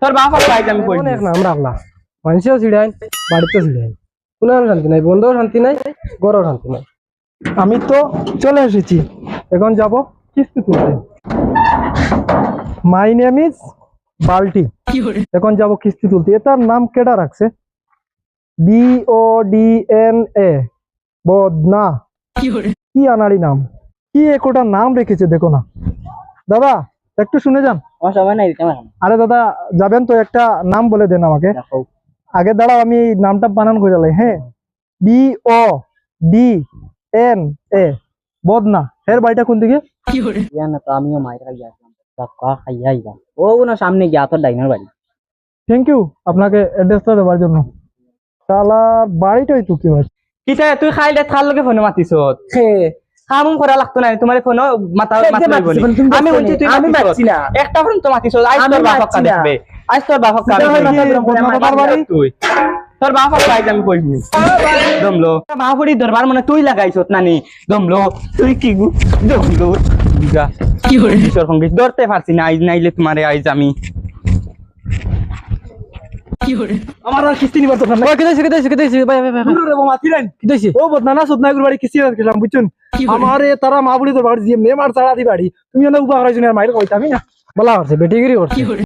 তোর বাপ আইজ আমি কই এক নাম রাখলা মানুষেও ছিড়াই বাড়িতেও ছিড়াই কোনো শান্তি নাই বন্ধেও শান্তি নাই গড়েও শান্তি নাই আমি তো চলে এসেছি এখন যাব কিস্তি তুলতে মাই নেম ইজ বাল্টি এখন যাব কিস্তি তুলতে এটার নাম কেডা রাখছে BODNA বদনা কি আনাড়ি নাম কি একটা নাম রেখেছে দেখো না দাদা একটু শুনে যান আমার সময় নাই কেমন আরে দাদা যাবেন তো একটা নাম বলে দেন আমাকে আগে দাঁড়াও আমি নামটা বানান করে লাই হ্যাঁ BODNA বদনা এর বাড়িটা কোন দিকে জানা তো আমিও মাইর খাই আসলাম টাকা খাইয়াই যা ও না সামনে গিয়া তোর ডাইনার বাড়ি থ্যাংক ইউ আপনাকে অ্যাড্রেসটা দেওয়ার জন্য শালার বাড়িটাই তো কি ভাই কিতা তুই খাইলে থাল লগে ফোনে মাতিছ কাম করা লাগতো না তোমার ফোন মাথা মাতি আমি বলছি তুই আমি মারছি না একটা ফোন তো মাতিছ আইজ তোর বাপ কা দেখবে আইজ তোর বাপ কা তুই তোর বাপ আইজ আমি কইবি দমলো বাপুরি দরবার মানে তুই লাগাইছত নানি দমলো তুই কি গু দমলো বুঝা কি হরে কিশোর কংগ্রেস ধরতে পারছি না আইজ নাইলে তোমারে আইজ আমি কি হরে আমার আর কিস্তি নিবার তো না কেদাইছি ভাই রে বাবা তিরেন কেদাইছি ও বদনা সুদনা গুর বাড়ি কিস্তি রাখলাম বুঝছুন আমারে তারা মা বলি তো বাড়ি দিয়ে নে মার ছাড়া দি বাড়ি তুমি না উবা করাইছ না মাইর কইতামি না বলা আছে বেটিগিরি করছে